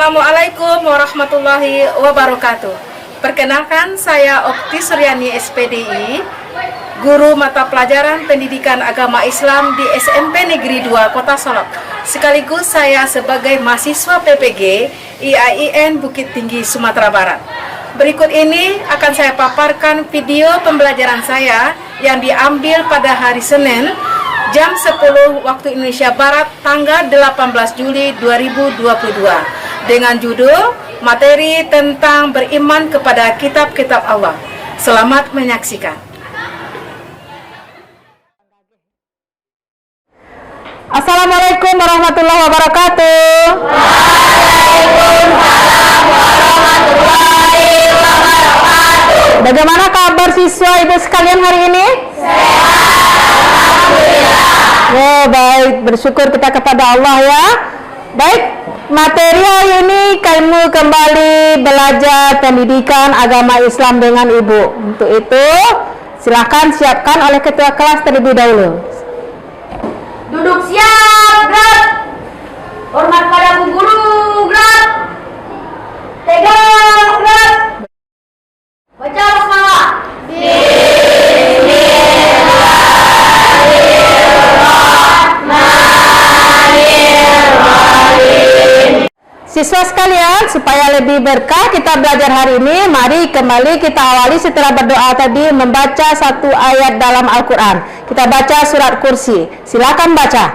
Assalamualaikum warahmatullahi wabarakatuh. Perkenalkan, saya Okti Suryani SPDI, guru mata pelajaran pendidikan agama Islam di SMP Negeri 2 Kota Solok. Sekaligus saya sebagai mahasiswa PPG IAIN Bukit Tinggi, Sumatera Barat. Berikut ini akan saya paparkan video pembelajaran saya yang diambil pada hari Senin jam 10 waktu Indonesia Barat tanggal 18 Juli 2022 dengan judul materi tentang beriman kepada kitab-kitab Allah. Selamat menyaksikan. Assalamualaikum warahmatullahi wabarakatuh. Waalaikumsalam warahmatullahi wabarakatuh. Bagaimana kabar siswa ibu sekalian hari ini? Sehat, alhamdulillah. Oh, baik, bersyukur kita kepada Allah ya. Baik, materi hari ini kamu kembali belajar pendidikan agama Islam dengan ibu. Untuk itu, silakan siapkan oleh ketua kelas terlebih dahulu. Duduk siap, gerak. Hormat pada Bu Guru, gerak. Tegang, gerak. Baca basmalah. Siswa sekalian, supaya lebih berkah kita belajar hari ini, mari kembali kita awali setelah berdoa tadi membaca satu ayat dalam Al-Quran. Kita baca surat Kursi. Silakan baca.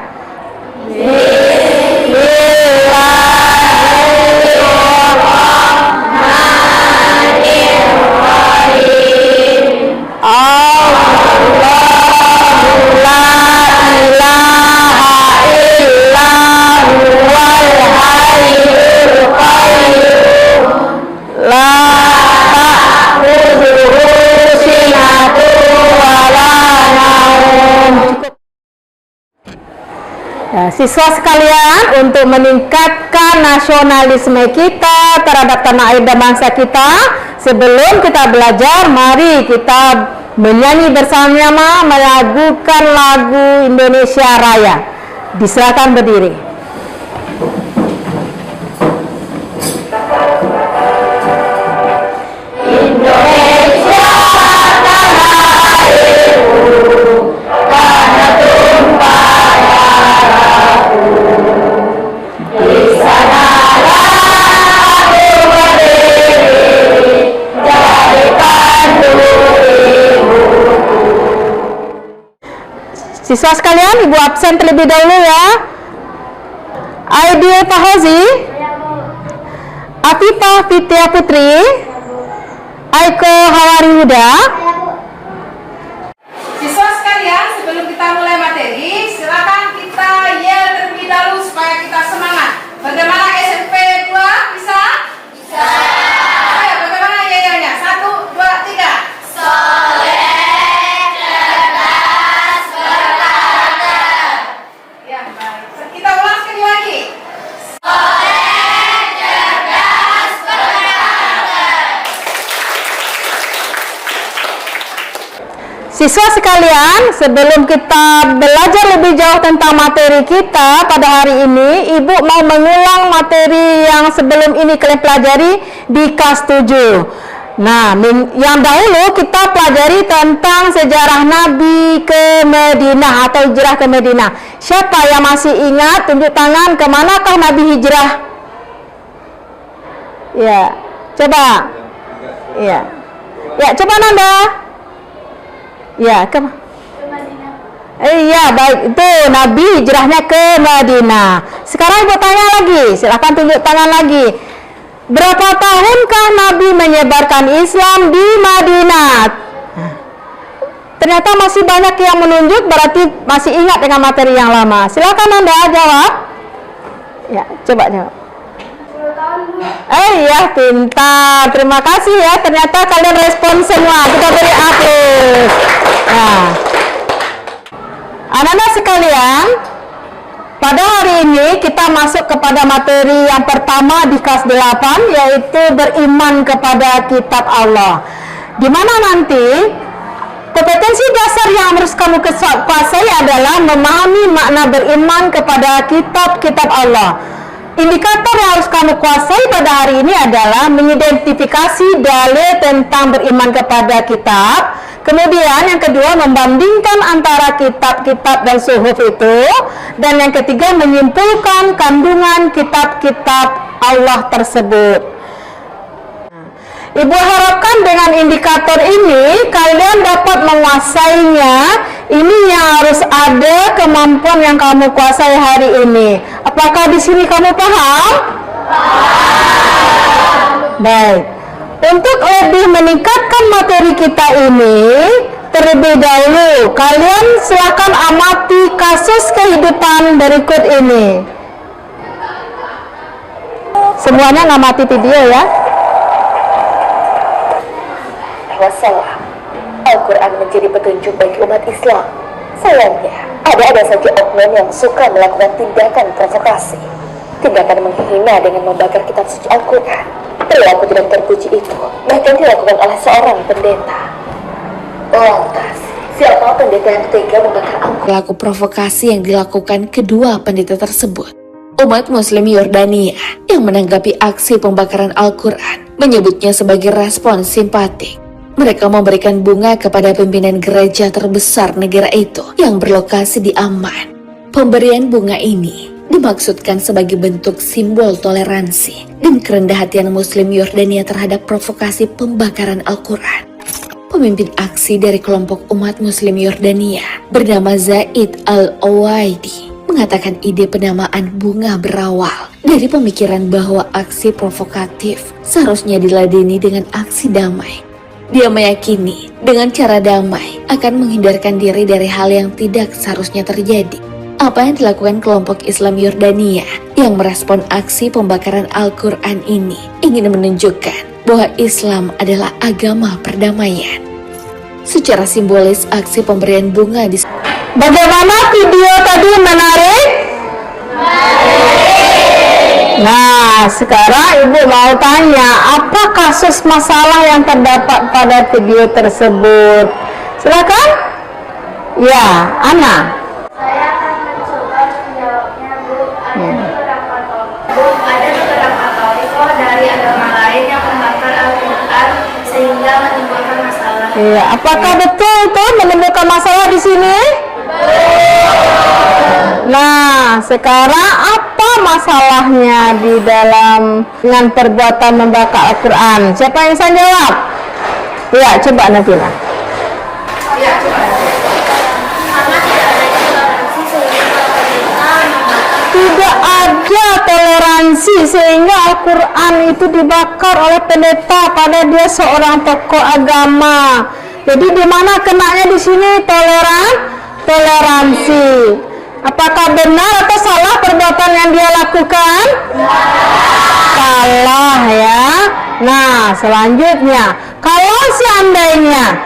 Bismillahirrahmanirrahim. Allahu la ilaha illa huwal hayyul qayyum la ta'khudhuhu sinatun wa la naum. Ya, siswa sekalian, untuk meningkatkan nasionalisme kita terhadap tanah air dan bangsa kita, sebelum kita belajar, mari kita menyanyi bersama-sama melagukan lagu Indonesia Raya. Disilakan berdiri. Indonesia tanah airku, tanah tumpah darahku. Di sanalah aku berdiri, jadikan dirimu. Siswa sekalian, ibu absen terlebih dahulu ya. Aidil Tahozi, Afifah Fitria Putri, Aiko Hawari Huda. Siswa sekalian, sebelum kita mulai materi, silakan kita yel terlebih dahulu supaya kita semangat. Bagaimana SMP 2? Bisa? Bisa. Ayo, bagaimana yelnya? 1, 2, 3. Soleh, cerdas, berkarakter. Ya, baik. Kita ulang sekali lagi. Soleh, cerdas, berkarakter. Siswa sekalian, sebelum kita belajar lebih jauh tentang materi kita pada hari ini, ibu mau mengulang materi yang sebelum ini kalian pelajari di kelas 7. Nah, yang dahulu kita pelajari tentang sejarah Nabi ke Madinah atau hijrah ke Madinah. Siapa yang masih ingat? Tunjuk tangan, kemanakah Nabi hijrah? Ya, coba. Ya, ya, coba Nanda. Ya, iya, baik, itu Nabi hijrahnya ke Madinah. Sekarang ibu tanya lagi, silakan tunjuk tangan lagi. Berapa tahunkah Nabi menyebarkan Islam di Madinah? Ternyata masih banyak yang menunjuk, berarti masih ingat dengan materi yang lama. Silakan Anda jawab. Ya, coba jawab. 10 tahun, Bu. Iya, pintar. Terima kasih ya. Ternyata kalian respon semua. Kita beri aplaus. Nah, anak-anak sekalian, pada hari ini kita masuk kepada materi yang pertama di kelas 8, yaitu beriman kepada kitab Allah. Di mana nanti kompetensi dasar yang harus kamu kuasai adalah memahami makna beriman kepada kitab-kitab Allah. Indikator yang harus kamu kuasai pada hari ini adalah mengidentifikasi dalil tentang beriman kepada kitab. Kemudian yang kedua, membandingkan antara kitab-kitab dan suhuf itu. Dan yang ketiga, menyimpulkan kandungan kitab-kitab Allah tersebut. Ibu harapkan dengan indikator ini kalian dapat menguasainya. Ini yang harus ada kemampuan yang kamu kuasai hari ini. Apakah di sini kamu paham? Baik. Untuk lebih meningkatkan materi kita ini, terlebih dahulu kalian silakan amati kasus kehidupan berikut ini. Semuanya ngamati video ya. Wassalam. Al-Quran menjadi petunjuk bagi umat Islam. Sayangnya, ada saja oknum yang suka melakukan tindakan provokasi, tindakan menghina dengan membakar kitab suci Al-Quran. Perilaku tidak terpuji itu bahkan dilakukan oleh seorang pendeta. Lantas, siapa pendeta yang tega membakar Al-Quran? Pelaku provokasi yang dilakukan kedua pendeta tersebut, umat Muslim Yordania yang menanggapi aksi pembakaran Al-Quran menyebutnya sebagai respons simpatik. Mereka memberikan bunga kepada pimpinan gereja terbesar negara itu yang berlokasi di Amman. Pemberian bunga ini dimaksudkan sebagai bentuk simbol toleransi dan kerendah hatian Muslim Yordania terhadap provokasi pembakaran Al-Quran. Pemimpin aksi dari kelompok umat Muslim Yordania bernama Zaid Al-Awaidi mengatakan ide penamaan bunga berawal dari pemikiran bahwa aksi provokatif seharusnya diladeni dengan aksi damai. Dia meyakini dengan cara damai akan menghindarkan diri dari hal yang tidak seharusnya terjadi. Apa yang dilakukan kelompok Islam Yordania yang merespon aksi pembakaran Al-Quran ini ingin menunjukkan bahwa Islam adalah agama perdamaian. Secara simbolis, aksi pemberian bunga di... Bagaimana video tadi, menarik? Nah, sekarang ibu mau tanya, apa kasus masalah yang terdapat pada video tersebut? Silakan. Ya, Ana. Saya akan mencoba menjawabnya, Bu. Ada beberapa tokoh dari agama lain yang membakar Al-Quran sehingga menimbulkan masalah. Iya, apakah betul itu menimbulkan masalah di sini? Nah, sekarang apa masalahnya di dalam dengan perbuatan membakar Al-Quran? Siapa yang bisa jawab? Ya, coba Nabila. Ya, coba. Karena tidak ada toleransi sehingga pemerintah membakar. Tidak ada toleransi sehingga Al-Quran itu dibakar oleh pendeta pada dia seorang tokoh agama. Jadi di mana kenanya di sini toleransi. Apakah benar atau salah perbuatan yang dia lakukan? Salah ya. Nah, selanjutnya, kalau seandainya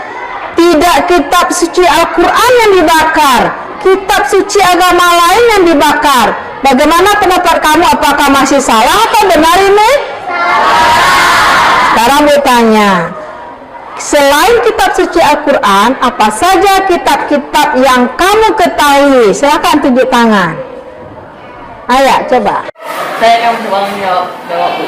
tidak kitab suci Al-Quran yang dibakar, kitab suci agama lain yang dibakar, bagaimana pendapat kamu? Apakah masih salah atau benar ini? Sekarang bertanya, selain kitab suci Al-Quran, apa saja kitab-kitab yang kamu ketahui? Silakan tunjuk tangan. Ayo, coba. Saya akan mencoba menjawab, Bu.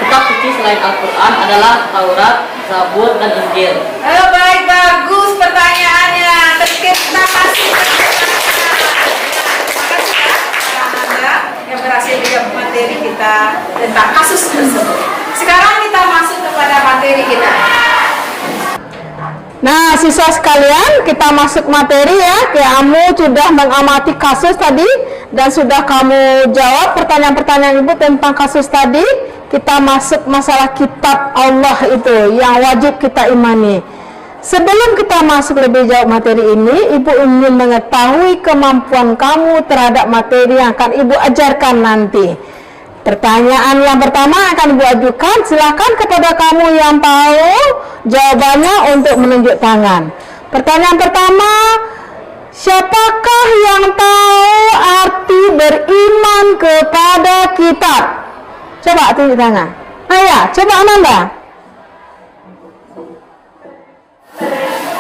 Kitab suci selain Al-Quran adalah Taurat, Zabur, dan Injil. Baik, bagus pertanyaannya. Kita kasih Anda yang berhasil menjawab materi kita tentang kasus tersebut. Sekarang kita masuk kepada materi kita. Nah, siswa sekalian, kita masuk materi ya. Kamu sudah mengamati kasus tadi dan sudah kamu jawab pertanyaan-pertanyaan ibu tentang kasus tadi. Kita masuk masalah kitab Allah itu yang wajib kita imani. Sebelum kita masuk lebih jauh materi ini, ibu ingin mengetahui kemampuan kamu terhadap materi yang akan ibu ajarkan nanti. Pertanyaan yang pertama akan ibu ajukan, silakan kepada kamu yang tahu jawabannya untuk menunjuk tangan. Pertanyaan pertama, siapakah yang tahu arti beriman kepada kitab? Coba tunjuk tangan. Ayo, coba Amanda.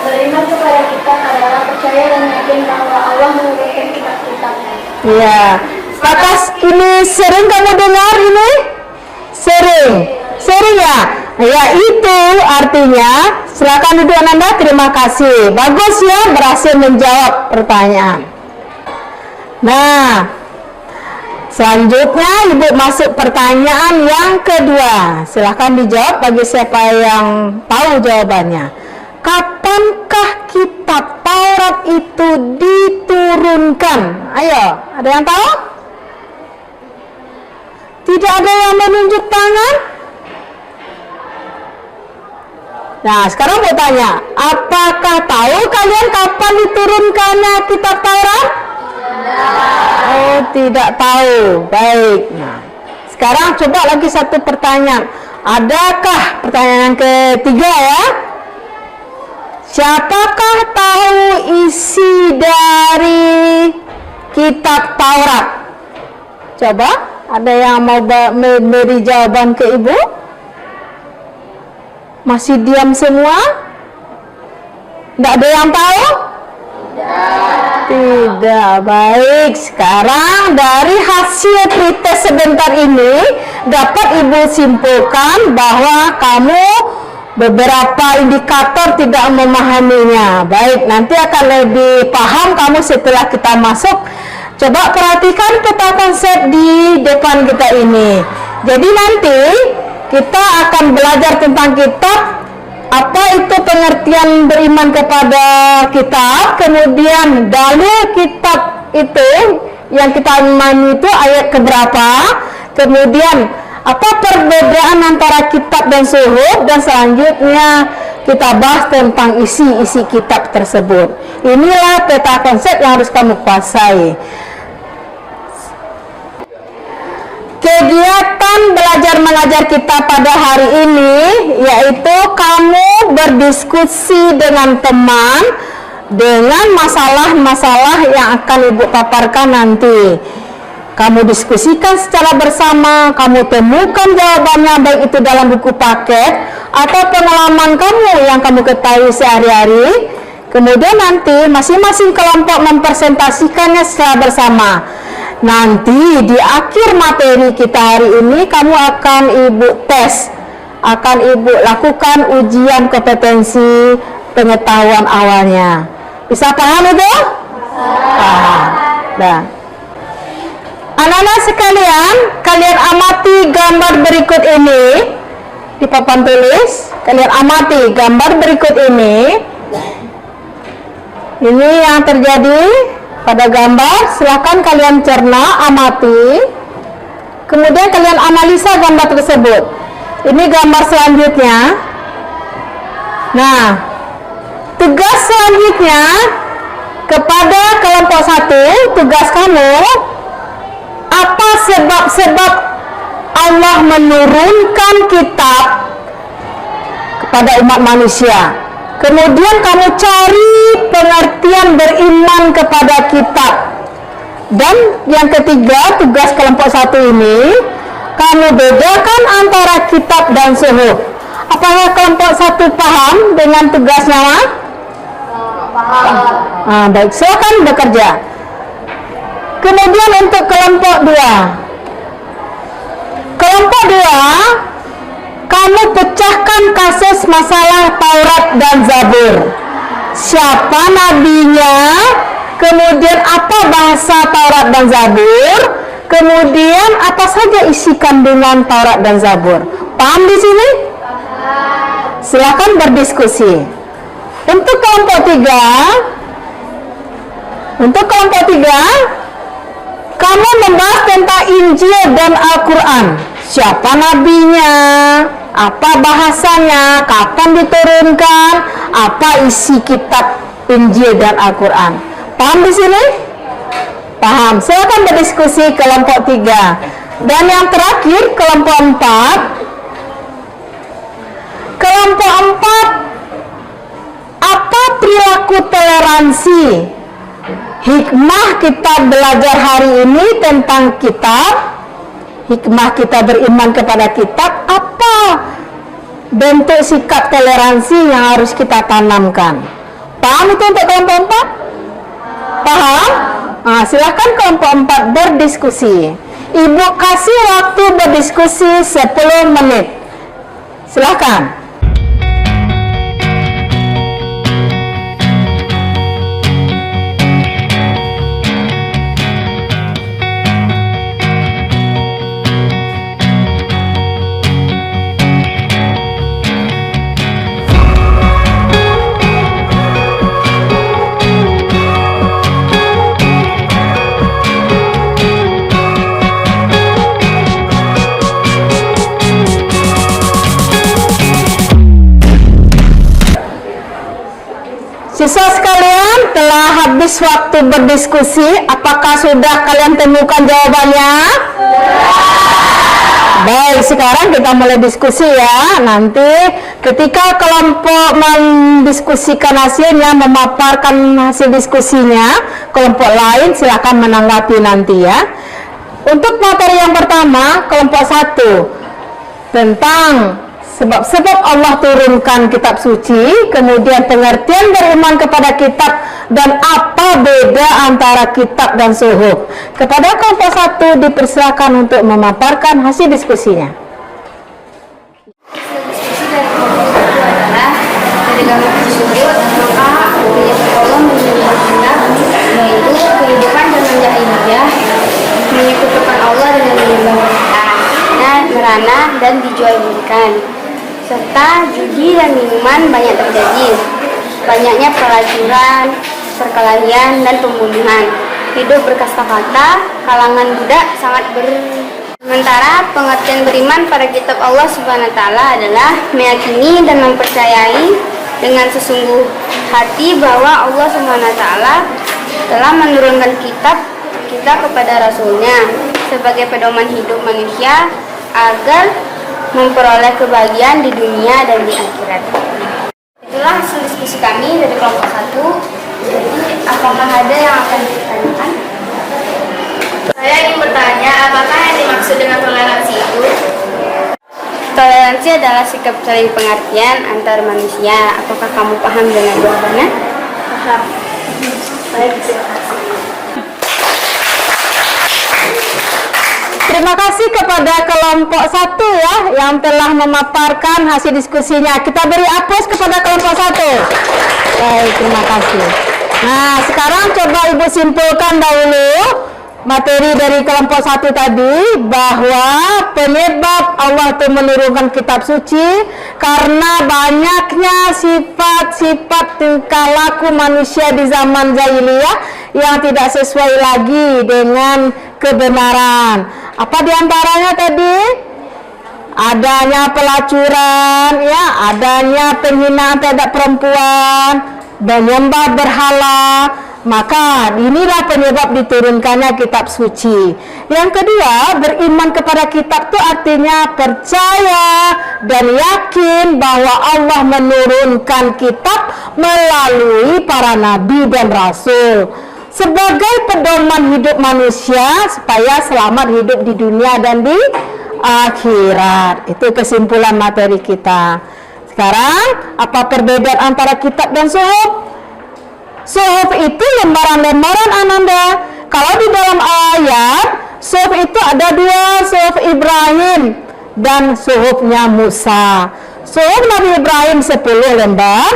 Beriman kepada kitab adalah percaya dan yakin bahwa Allah menurunkan kitab-kitabnya. Iya. Atas ini sering kamu dengar ini? Sering ya? Ya itu artinya, silakan duduk Ananda, terima kasih. Bagus ya, berhasil menjawab pertanyaan. Nah, selanjutnya Ibu masuk pertanyaan yang kedua. Silakan dijawab bagi siapa yang tahu jawabannya. Kapankah kitab Taurat itu diturunkan? Ayo, ada yang tahu? Tidak ada yang menunjuk tangan? Nah, sekarang mau tanya, apakah tahu kalian kapan diturunkannya kitab Taurat? Oh, tidak tahu. Baik. Nah, sekarang coba lagi satu pertanyaan. Adakah pertanyaan yang ketiga ya? Siapakah tahu isi dari kitab Taurat? Coba, ada yang mau beri jawaban ke Ibu? Masih diam semua? Tidak ada yang tahu? Tidak. Baik, sekarang dari hasil pretest sebentar ini dapat Ibu simpulkan bahwa kamu beberapa indikator tidak memahaminya. Baik, nanti akan lebih paham kamu setelah kita masuk. Coba perhatikan peta konsep di depan kita ini. Jadi nanti kita akan belajar tentang kitab, apa itu pengertian beriman kepada kitab, kemudian dalil kitab itu yang kita imani itu ayat keberapa, kemudian apa perbedaan antara kitab dan suhuf, dan selanjutnya kita bahas tentang isi kitab tersebut. Inilah peta konsep yang harus kamu kuasai. Kegiatan belajar mengajar kita pada hari ini yaitu kamu berdiskusi dengan teman dengan masalah-masalah yang akan Ibu paparkan nanti. Kamu diskusikan secara bersama, kamu temukan jawabannya baik itu dalam buku paket atau pengalaman kamu yang kamu ketahui sehari-hari. Kemudian nanti masing-masing kelompok mempresentasikannya secara bersama. Nanti di akhir materi kita hari ini kamu akan Ibu tes, akan Ibu lakukan ujian kompetensi pengetahuan awalnya. Bisa paham itu? Paham. Nah, anak-anak sekalian, kalian amati gambar berikut ini di papan tulis. Kalian amati gambar berikut ini. Ini yang terjadi pada gambar. Silakan kalian cerna, amati. Kemudian kalian analisa gambar tersebut. Ini gambar selanjutnya. Nah, tugas selanjutnya kepada kelompok 1, tugas kamu, apa sebab-sebab Allah menurunkan kitab kepada umat manusia. Kemudian kamu cari pengertian beriman kepada kitab. Dan yang ketiga, tugas kelompok 1 ini, kamu bedakan antara kitab dan suhuf. Apakah kelompok 1 paham dengan tugasnya? Paham. Baik, silakan bekerja. Kemudian untuk kelompok 2. Kelompok 2, kamu pecahkan kasus masalah Taurat dan Zabur. Siapa nabinya, kemudian apa bahasa Taurat dan Zabur, kemudian apa saja isi kandungan Taurat dan Zabur. Paham di sini? Silakan berdiskusi. Untuk kelompok 3, kamu membahas tentang Injil dan Al-Quran. Siapa nabinya, apa bahasanya, kapan diturunkan, apa isi kitab Injil dan Al-Quran. Paham di sini? Paham. Silakan berdiskusi kelompok 3. Dan yang terakhir kelompok 4. Kelompok 4, apa perilaku toleransi? Hikmah kita belajar hari ini tentang kitab. Hikmah kita beriman kepada kitab, apa bentuk sikap toleransi yang harus kita tanamkan. Paham itu untuk kelompok 4? Paham? Silakan kelompok 4 berdiskusi. Ibu kasih waktu berdiskusi 10 menit. Silakan. Siswa sekalian, telah habis waktu berdiskusi. Apakah sudah kalian temukan jawabannya? Baik, sekarang kita mulai diskusi ya. Nanti ketika kelompok mendiskusikan hasilnya, memaparkan hasil diskusinya, kelompok lain silakan menanggapi nanti ya. Untuk materi yang pertama, kelompok 1 tentang sebab Allah turunkan kitab suci, kemudian pengertian beriman kepada kitab, dan apa beda antara kitab dan suhuf. Kepada kelompok 1 dipersilakan untuk memaparkan hasil diskusinya. Diskusi dari kelompok itu adalah dari gambar tersebut, maka penyebab Allah menurunkan kitab, yaitu kehidupan zaman jahiliyah, menyekutukan Allah dengan menyembah merana dan dijual belikan, serta judi dan minuman banyak terjadi, banyaknya pelacuran, perkelahian, dan pembunuhan, hidup berkasta-kasta, kalangan budak sangat Sementara pengertian beriman pada kitab Allah Subhanahu wa Ta'ala adalah meyakini dan mempercayai dengan sesungguh hati bahwa Allah Subhanahu wa Ta'ala telah menurunkan kitab kita kepada Rasulnya sebagai pedoman hidup manusia agar memperoleh kebahagiaan di dunia dan di akhirat. Itulah hasil diskusi kami dari kelompok 1. Jadi, apakah ada yang akan ditanyakan? Saya ingin bertanya, apakah yang dimaksud dengan toleransi itu? Toleransi adalah sikap saling pengertian antar manusia. Apakah kamu paham dengan jawabannya? Paham. Baik, terima kasih. Terima kasih kepada kelompok 1 ya yang telah memaparkan hasil diskusinya. Kita beri aplaus kepada kelompok 1. Baik, terima kasih. Nah, sekarang coba Ibu simpulkan dahulu materi dari kelompok 1 tadi, bahwa penyebab Allah itu menurunkan kitab suci karena banyaknya sifat-sifat tingkah laku manusia di zaman jahiliyah yang tidak sesuai lagi dengan kebenaran. Apa diantaranya tadi? Adanya pelacuran, ya, adanya penghinaan terhadap perempuan, menyembah berhala. Maka inilah penyebab diturunkannya kitab suci. Yang kedua, beriman kepada kitab itu artinya percaya dan yakin bahwa Allah menurunkan kitab melalui para nabi dan rasul sebagai pedoman hidup manusia supaya selamat hidup di dunia dan di akhirat. Itu kesimpulan materi kita. Sekarang, apa perbedaan antara kitab dan suhuf? Suhuf itu lembaran-lembaran, Ananda. Kalau di dalam ayat, suhuf itu ada 2, suhuf Ibrahim dan suhufnya Musa. Suhuf Nabi Ibrahim 10 lembar,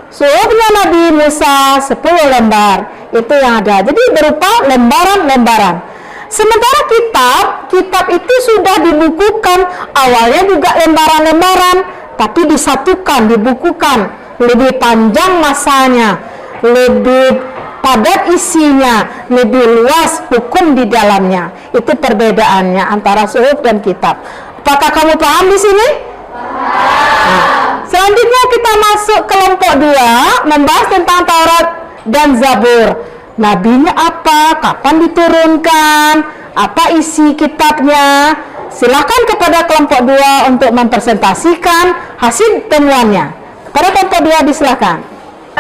suhufnya Nabi Musa 10 lembar. Itu yang ada. Jadi berupa lembaran-lembaran. Sementara kitab itu sudah dibukukan. Awalnya juga lembaran-lembaran, tapi disatukan, dibukukan. Lebih panjang masanya, lebih padat isinya, lebih luas hukum di dalamnya. Itu perbedaannya antara suhuf dan kitab. Apakah kamu paham di sini? Nah, selanjutnya kita masuk kelompok 2, membahas tentang Taurat dan Zabur. Nabinya apa? Kapan diturunkan? Apa isi kitabnya? Silakan kepada kelompok 2 untuk mempresentasikan hasil temuannya. Kepada kelompok 2 disilakan.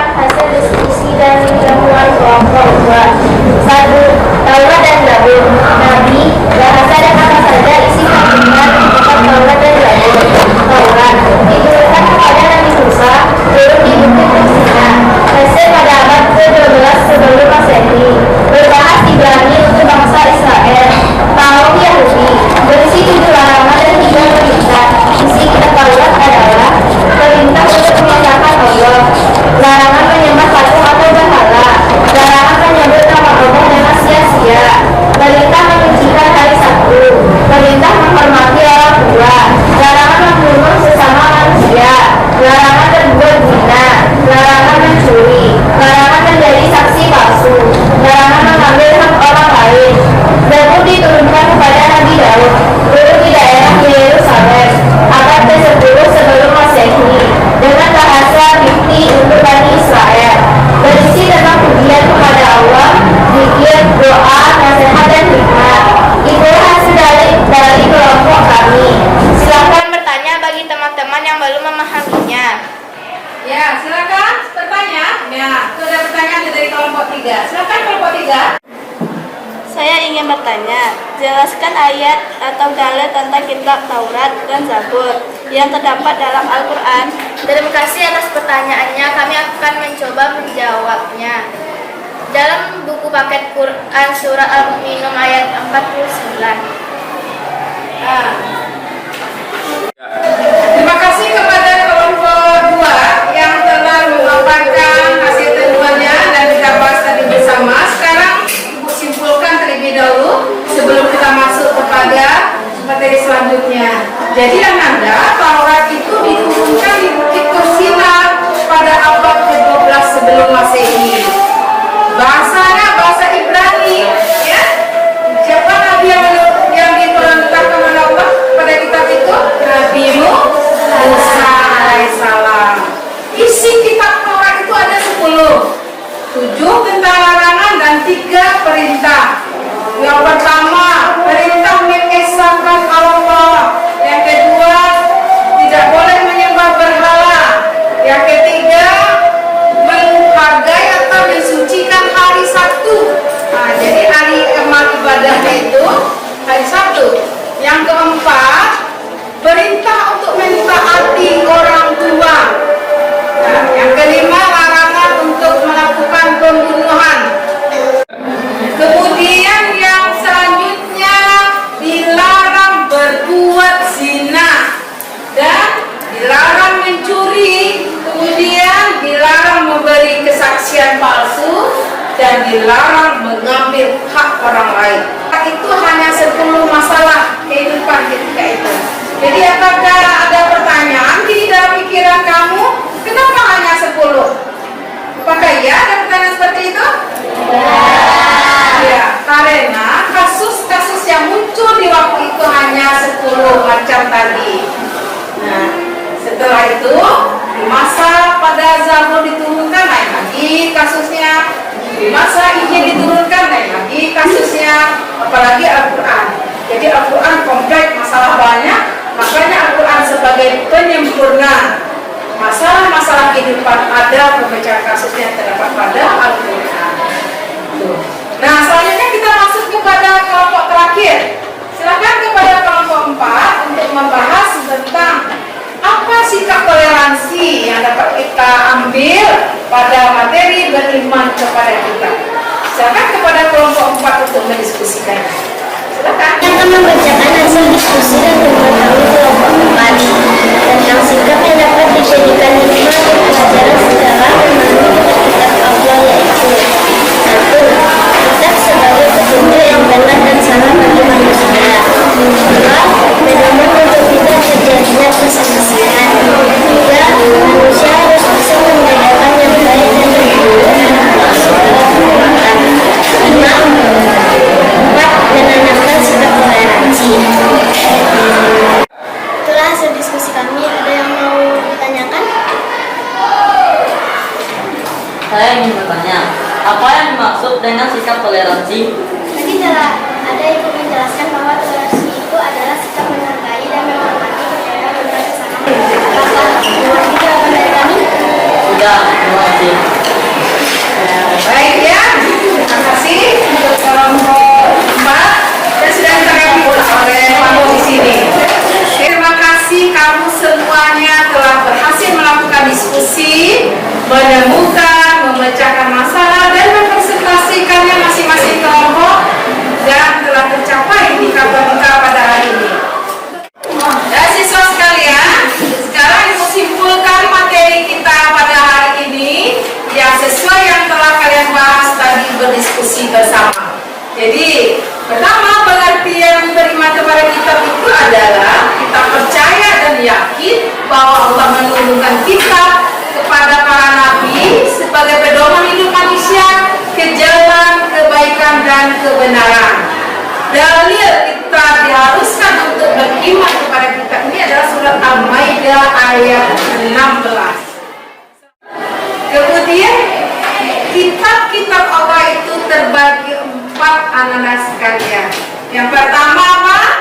Hasil diskusi dan temuan kelompok 2. 1. Taurat dan Zabur. Nabi, bahasa dan apa saja isi kandungan kitab Taurat dan Zabur. Taurat diturunkan kepada Nabi Musa, turun di Bukit Sinai. Hasil pada abad ke-12 sebelum Masehi. Berbahas di ingin bertanya, jelaskan ayat atau dalil tentang kitab Taurat dan Zabur yang terdapat dalam Al-Quran. Terima kasih atas pertanyaannya, kami akan mencoba menjawabnya. Dalam buku paket Quran surah Al-Mu'minun ayat 49. Terima kasih kepada kelompok 2 yang telah memaparkan hasil temuannya dan kita bahas tadi bersama. Sekarang Ibu simpulkan terlebih dahulu sebelum kita masuk kepada materi selanjutnya. Jadi Ananda, Taurat itu diturunkan di Bukit Tursina pada abad ke-12 sebelum Masehi. Bahasanya bahasa Ibrani, ya. Siapa nabi yang diperintahkan oleh Allah pada kitab itu? Nabi Musa alaihissalam. Isi kitab Taurat itu ada 10. 7 tentang larangan dan 3 perintah. Yang pertama, perintah mengesahkan Allah. Yang kedua, tidak boleh menyembah berhala. Yang ketiga, menghargai atau mensucikan hari Sabtu. Nah, jadi hari amal ibadahnya itu hari Sabtu. Yang keempat, perintah untuk mentaati orang tua. Nah, yang kelima, larangan untuk melakukan pembunuhan. Kemudian yang selanjutnya dilarang berbuat zina dan dilarang mencuri, kemudian dilarang memberi kesaksian palsu dan dilarang mengambil hak orang lain. Itu hanya 10 masalah kehidupan ketika itu. Jadi apakah ada pertanyaan di dalam pikiran kamu? Kenapa hanya 10? Apakah ya ada pertanyaan seperti itu? Ya, karena kasus-kasus yang muncul di waktu itu hanya 10 macam tadi. Nah, setelah itu di masa pada Zabur diturunkan naik lagi kasusnya, di masa Injil diturunkan naik lagi kasusnya, apalagi Al-Quran. Jadi Al-Quran kompleks, masalah banyak, makanya Al-Quran sebagai penyempurna masalah-masalah kehidupan ada pemecahan kasusnya terdapat pada Al-Quran. Nah, selanjutnya kita masuk kepada kelompok terakhir. Silakan kepada kelompok 4 untuk membahas tentang apa sikap toleransi yang dapat kita ambil pada materi beriman kepada kita. Silakan kepada kelompok 4 untuk mendiskusikan. Silakan. Yang akan membacakan hasil diskusi dan mengetahui kelompok 4 tentang sikap yang dapat dijadikan hikmah untuk pelajaran sejarah melalui kitab Allah, yaitu 1. Kitab sebagai petunjuk yang benar dan salah bagi manusia. 2. Pedoman untuk tidak terjadinya perselisihan. 3. Manusia harus bisa membedakan yang baik dan yang buruk dalam segala perbuatan. 5. 4. Menanamkan sikap toleransi. Itulah hasil diskusi kami. Ada yang mau ditanyakan? Saya ingin bertanya, apa yang dimaksud dengan sikap toleransi? Tadi telah ada yang menjelaskan bahwa toleransi itu adalah sikap menghargai dan menghormati perbedaan antar sesama. Apakah mengerti jawaban dari kami? Sudah, terima kasih. Baik ya, terima kasih untuk kelompok 4 dan sudah ditanggapi oleh kelompok di sini. Terima kasih kamu semuanya telah berhasil melakukan diskusi, menemukan, memecahkan masalah dan mempresentasikannya masing-masing kelompok dan telah tercapai di kita pada hari ini. Dan siswa sekalian, sekarang Ibu simpulkan materi kita pada hari ini yang sesuai yang telah kalian bahas tadi berdiskusi bersama. Jadi, pertama pengertian beriman kepada kitab itu adalah kita percaya dan yakin bahwa Allah menurunkan kitab kepada para nabi sebagai pedoman hidup manusia ke jalan kebaikan dan kebenaran. Dalil kita diharuskan untuk beriman kepada kitab ini adalah surat Al-Maidah ayat 16. Kemudian kitab-kitab Allah itu terbagi 4 anak-anak sekalian. Yang pertama apa?